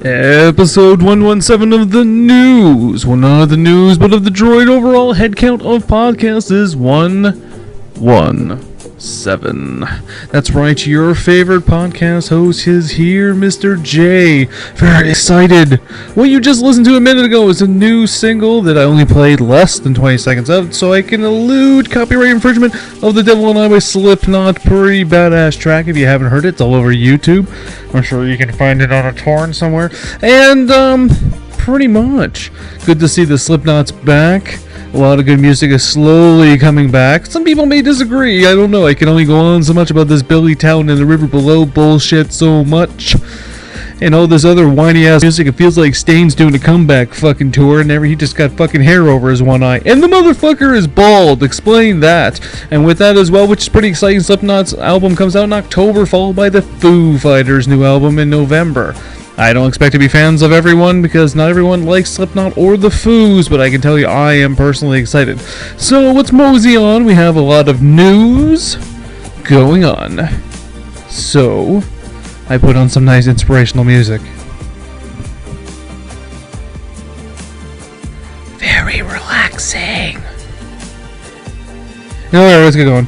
Episode 117 of the news. Well, not of the news, but of the droid overall head count of podcasts is 117. That's right, your favorite podcast host is here, Mr. J. Very excited. What you just listened to a minute ago is a new single that I only played less than 20 seconds of, so I can elude copyright infringement of The Devil and I by Slipknot. Pretty badass track. If you haven't heard it, it's all over YouTube. I'm sure you can find it on a torrent somewhere. And, pretty much. Good to see the Slipknot's back. A lot of good music is slowly coming back. Some people may disagree. I don't know. I can only go on so much about this Billy Town and the River Below bullshit so much. And all this other whiny ass music. It feels like Stain's doing a comeback fucking tour and he just got fucking hair over his one eye. And the motherfucker is bald. Explain that. And with that as well, which is pretty exciting, Slipknot's album comes out in October, followed by the Foo Fighters' new album in November. I don't expect to be fans of everyone because not everyone likes Slipknot or the Foos, but I can tell you I am personally excited. So let's mosey on. We have a lot of news going on. So I put on some nice inspirational music. Very relaxing. Alright, let's get going.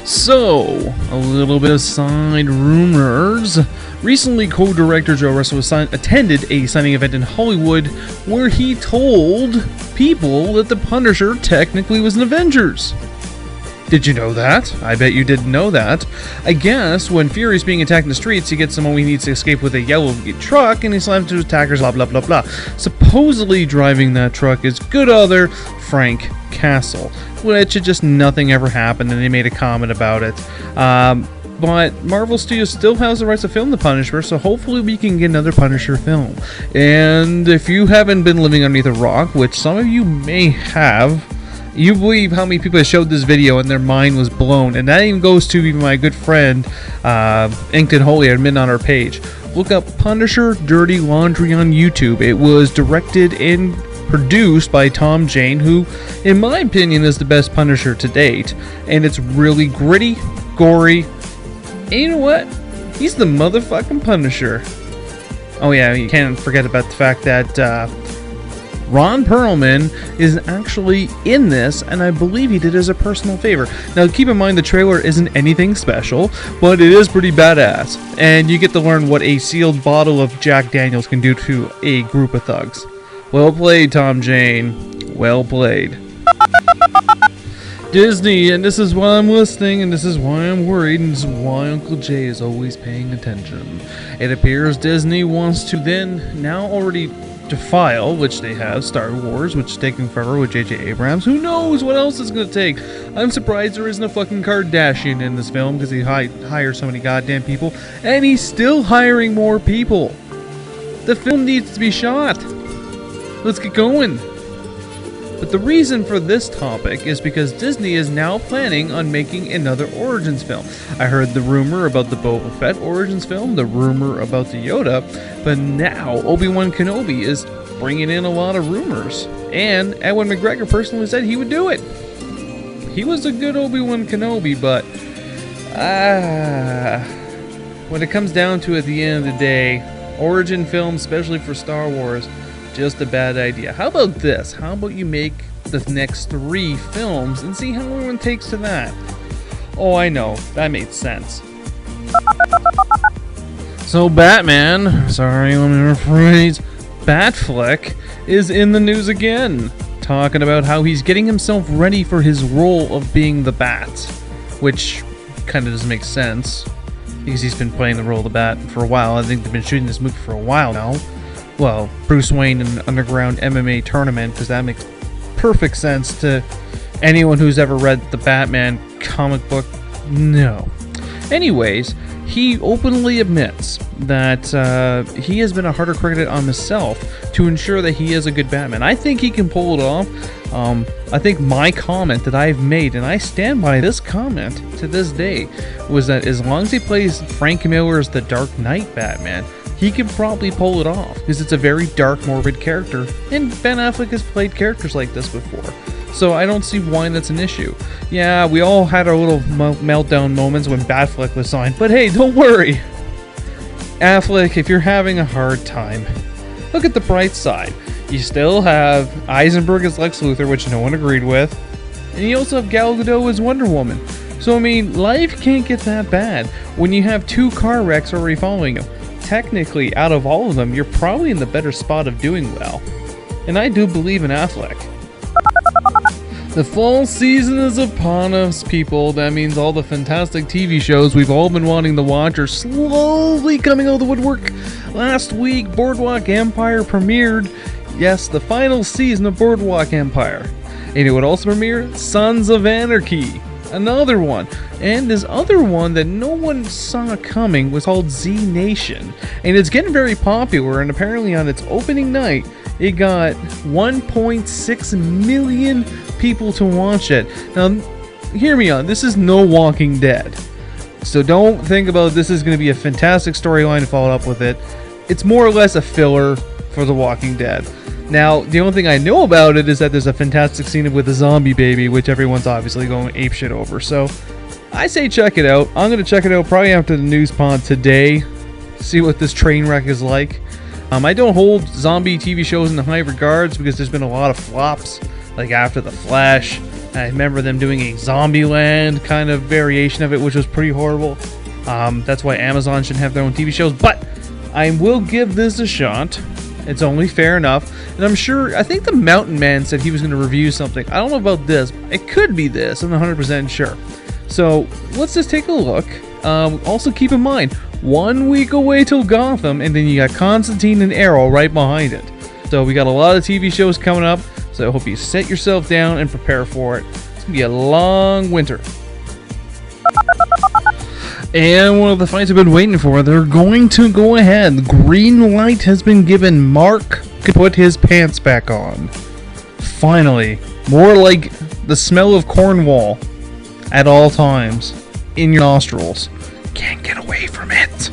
So, a little bit of side rumors. Recently, co-director Joe Russo attended a signing event in Hollywood where he told people that the Punisher technically was an Avengers. Did you know that? I bet you didn't know that. I guess when Fury's being attacked in the streets, he gets someone he needs to escape with a yellow truck and he slams into attackers, blah blah blah blah. Supposedly driving that truck is good other Frank Castle, which just nothing ever happened and they made a comment about it. But Marvel Studios still has the rights to film the Punisher, so hopefully we can get another Punisher film. And if you haven't been living underneath a rock, which some of you may have, you believe how many people I showed this video and their mind was blown. And that even goes to even my good friend, Inked and Holy, admin on our page. Look up Punisher Dirty Laundry on YouTube. It was directed and produced by Tom Jane, who, in my opinion, is the best Punisher to date. And it's really gritty, gory, and you know what? He's the motherfucking Punisher. Oh yeah, you can't forget about the fact that Ron Perlman is actually in this, and I believe he did it as a personal favor. Now keep in mind the trailer isn't anything special, but it is pretty badass. And you get to learn what a sealed bottle of Jack Daniels can do to a group of thugs. Well played, Tom Jane. Well played. Disney, and this is why I'm listening, and this is why I'm worried, and this is why Uncle Jay is always paying attention. It appears Disney wants to then now already defile, which they have, Star Wars, which is taking forever with J.J. Abrams. Who knows what else it's going to take? I'm surprised there isn't a fucking Kardashian in this film because he hires so many goddamn people, and he's still hiring more people. The film needs to be shot. Let's get going. But the reason for this topic is because Disney is now planning on making another Origins film. I heard the rumor about the Boba Fett Origins film, the rumor about the Yoda, but now Obi-Wan Kenobi is bringing in a lot of rumors. And Ewan McGregor personally said he would do it. He was a good Obi-Wan Kenobi, but when it comes down to it at the end of the day, origin films, especially for Star Wars, just a bad idea. How about this? How about you make the next 3 films and see how everyone takes to that? Oh, I know. That made sense. So Batman, sorry, let me rephrase, Batfleck is in the news again, talking about how he's getting himself ready for his role of being the Bat, which kind of doesn't make sense because he's been playing the role of the Bat for a while. I think they've been shooting this movie for a while now. Well, Bruce Wayne in an underground MMA tournament, because that makes perfect sense to anyone who's ever read the Batman comic book. No. Anyways, he openly admits that he has been a harder critic on himself to ensure that he is a good Batman. I think he can pull it off. I think my comment that I've made, and I stand by this comment to this day, was that as long as he plays Frank Miller's The Dark Knight Batman, he can probably pull it off, because it's a very dark, morbid character, and Ben Affleck has played characters like this before. So I don't see why that's an issue. Yeah, we all had our little meltdown moments when Batfleck was signed, but hey, don't worry. Affleck, if you're having a hard time, look at the bright side. You still have Eisenberg as Lex Luthor, which no one agreed with, and you also have Gal Gadot as Wonder Woman. So I mean, life can't get that bad when you have 2 car wrecks already following you. Technically, out of all of them, you're probably in the better spot of doing well. And I do believe in Affleck. The fall season is upon us, people. That means all the fantastic TV shows we've all been wanting to watch are slowly coming out of the woodwork. Last week, Boardwalk Empire premiered. Yes, the final season of Boardwalk Empire. And it would also premiere Sons of Anarchy. Another one. And this other one that no one saw coming was called Z Nation. And it's getting very popular, and apparently on its opening night, it got 1.6 million people to watch it. Now, hear me out. This is no Walking Dead. So don't think about this is going to be a fantastic storyline to follow up with it. It's more or less a filler for The Walking Dead. Now, the only thing I know about it is that there's a fantastic scene with a zombie baby, which everyone's obviously going apeshit over. So, I say check it out. I'm going to check it out probably after the news pod today. See what this train wreck is like. I don't hold zombie TV shows in the high regards because there's been a lot of flops. Like after The Flash. I remember them doing a Zombieland kind of variation of it, which was pretty horrible. That's why Amazon shouldn't have their own TV shows. But I will give this a shot. It's only fair enough. And I'm sure, I think the Mountain Man said he was going to review something. I don't know about this. It could be this. I'm not 100% sure. So let's just take a look. Also keep in mind, 1 week away till Gotham, and then you got Constantine and Arrow right behind it. So we got a lot of TV shows coming up. So I hope you set yourself down and prepare for it. It's going to be a long winter. And one of the fights I've been waiting for, they're going to go ahead. The green light has been given. Mark can put his pants back on. Finally. More like the smell of Cornwall at all times in your nostrils. Can't get away from it.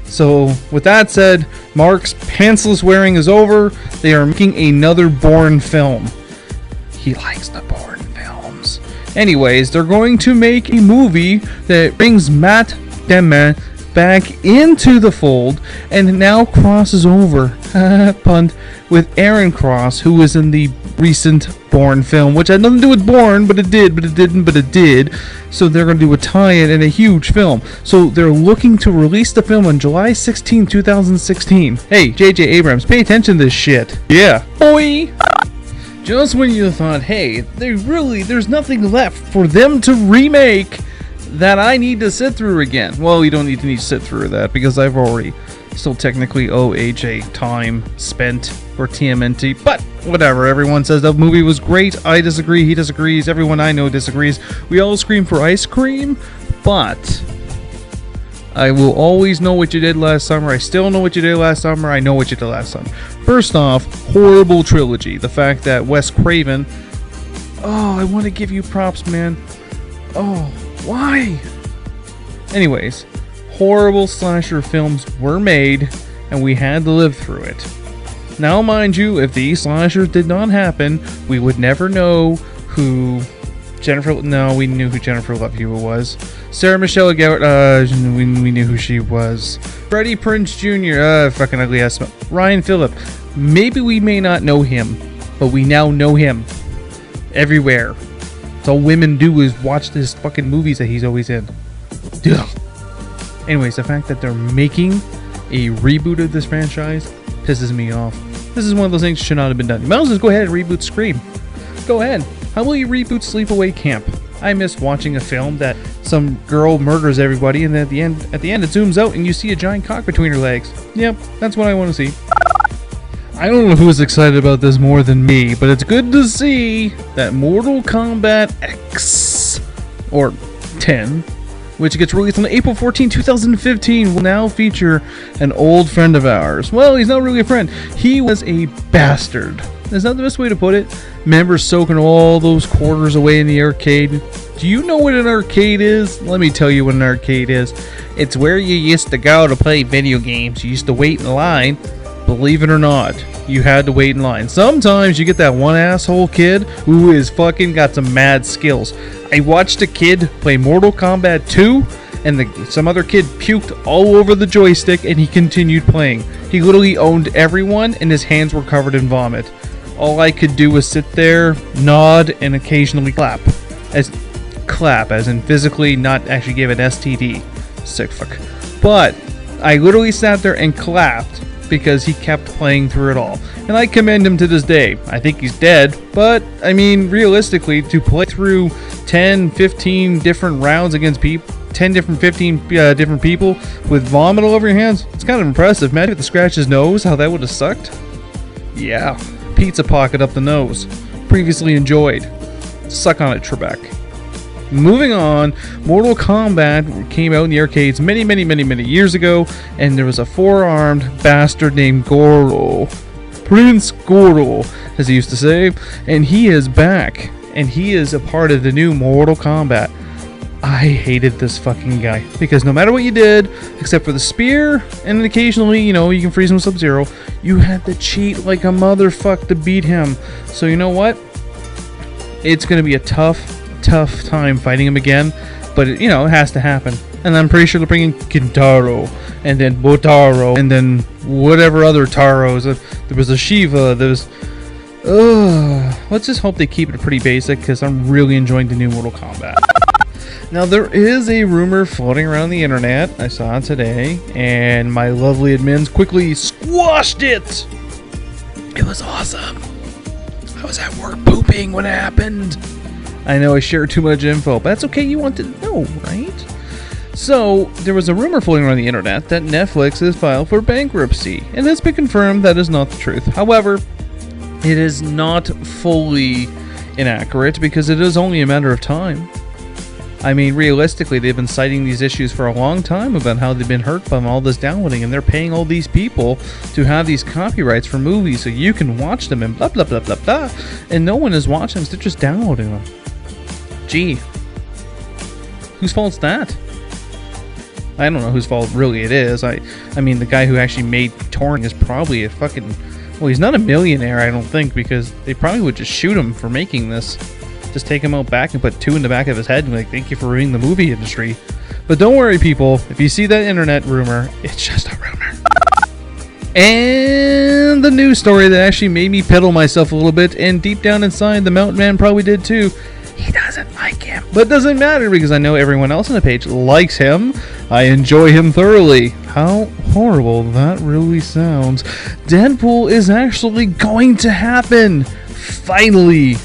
So, with that said, Mark's pantsless wearing is over. They are making another Bourne film. He likes the Bourne films. Anyways, they're going to make a movie that brings Matt Damon back into the fold and now crosses over, pun, with Aaron Cross, who was in the recent Bourne film, which had nothing to do with Bourne, but it did, but it didn't, but it did. So they're going to do a tie-in in a huge film. So they're looking to release the film on July 16, 2016. Hey, J.J. Abrams, pay attention to this shit. Yeah. Boy! Just when you thought, hey, there's nothing left for them to remake that I need to sit through again. Well, you don't need to sit through that because I've already still technically owe AJ time spent for TMNT, but whatever. Everyone says the movie was great. I disagree. He disagrees. Everyone I know disagrees. We all scream for ice cream, but I will always know what you did last summer. I still know what you did last summer. I know what you did last summer. First off, horrible trilogy. The fact that Wes Craven... Oh, I want to give you props, man. Oh, why? Anyways, horrible slasher films were made, and we had to live through it. Now, mind you, if these slashers did not happen, we would never know who Jennifer... No, we knew who Jennifer Love Hewitt was. Sarah Michelle Gellar... we knew who she was. Freddie Prinze Jr. Fucking ugly ass... Ryan Phillip. Maybe we may not know him, but we now know him. Everywhere. That's all women do is watch his fucking movies that he's always in. Ugh. Anyways, the fact that they're making a reboot of this franchise pisses me off. This is one of those things that should not have been done. You might as well just go ahead and reboot Scream. Go ahead. How will you reboot Sleepaway Camp? I miss watching a film that some girl murders everybody and then at the end it zooms out and you see a giant cock between her legs. Yep, that's what I want to see. I don't know who's excited about this more than me, but it's good to see that Mortal Kombat X, or 10, which gets released on April 14, 2015, will now feature an old friend of ours. Well, he's not really a friend. He was a bastard. Is that the best way to put it? Remember soaking all those quarters away in the arcade? Do you know what an arcade is? Let me tell you what an arcade is. It's where you used to go to play video games. You used to wait in line. Believe it or not, you had to wait in line. Sometimes you get that one asshole kid who is fucking got some mad skills. I watched a kid play Mortal Kombat 2, and some other kid puked all over the joystick, and he continued playing. He literally owned everyone, and his hands were covered in vomit. All I could do was sit there, nod, and occasionally clap. As in physically, not actually give an STD. Sick fuck. But I literally sat there and clapped because he kept playing through it all. And I commend him to this day. I think he's dead, but I mean, realistically, to play through 10, 15 different rounds against 15 different people with vomit all over your hands, it's kind of impressive. Imagine if to scratch his nose, how that would have sucked. Yeah, pizza pocket up the nose. Previously enjoyed. Suck on it, Trebek. Moving on, Mortal Kombat came out in the arcades many years ago, and there was a four-armed bastard named Goro. Prince Goro, as he used to say, and he is back, and he is a part of the new Mortal Kombat. I hated this fucking guy, because no matter what you did, except for the spear, and occasionally, you can freeze him with Sub-Zero, you had to cheat like a motherfucker to beat him. So you know what? It's going to be a tough time fighting him again, but it has to happen. And I'm pretty sure they're bringing Kintaro, and then Botaro, and then whatever other Taros. There was a Shiva. Let's just hope they keep it pretty basic, because I'm really enjoying the new Mortal Kombat. Now, there is a rumor floating around the internet. I saw it today, and my lovely admins quickly squashed it. It was awesome. I was at work pooping when it happened. I know I shared too much info, but that's okay, you want to know, right? So, there was a rumor floating around the internet that Netflix has filed for bankruptcy, and it's been confirmed that is not the truth. However, it is not fully inaccurate, because it is only a matter of time. I mean, realistically, they've been citing these issues for a long time about how they've been hurt by all this downloading, and they're paying all these people to have these copyrights for movies so you can watch them and blah blah blah blah blah, and no one is watching them, so they're just downloading them. Gee, whose fault's that? I don't know whose fault really it is. I mean, the guy who actually made torrent is probably a fucking... Well, he's not a millionaire, I don't think, because they probably would just shoot him for making this. Just take him out back and put two in the back of his head and be like, thank you for ruining the movie industry. But don't worry, people. If you see that internet rumor, it's just a rumor. And the news story that actually made me pedal myself a little bit, and deep down inside, the Mountain Man probably did too. He doesn't like him. But it doesn't matter, because I know everyone else on the page likes him. I enjoy him thoroughly. How horrible that really sounds. Deadpool is actually going to happen. Finally.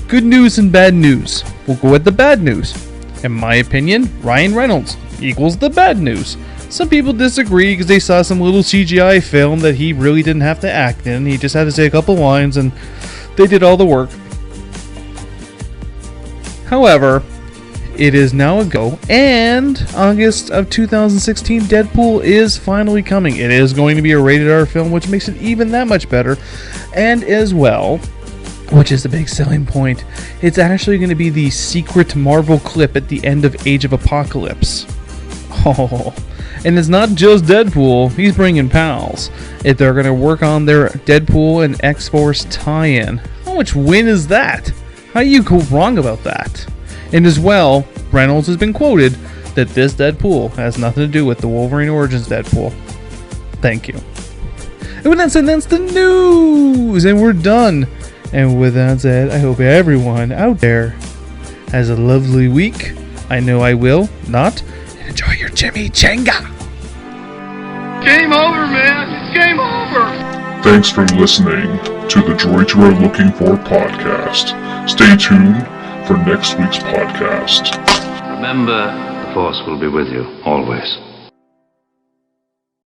Good news and bad news. We'll go with the bad news. In my opinion, Ryan Reynolds equals the bad news. Some people disagree because they saw some little CGI film that he really didn't have to act in. He just had to say a couple lines and they did all the work. However, it is now a go, and August of 2016, Deadpool is finally coming. It is going to be a rated R film, which makes it even that much better. And as well, which is the big selling point, it's actually going to be the secret Marvel clip at the end of Age of Apocalypse. Oh, and it's not just Deadpool, he's bringing pals. If they're going to work on their Deadpool and X-Force tie-in. How much win is that? How do you go wrong about that? And as well, Reynolds has been quoted that this Deadpool has nothing to do with the Wolverine Origins Deadpool. Thank you. And with that said, that's the news, and we're done. And with that said, I hope everyone out there has a lovely week. I know I will. Not. And enjoy your chimichanga. Game over, man. It's game over. Thanks for listening to the Droids You Are Looking For podcast. Stay tuned for next week's podcast. Remember, the Force will be with you, always.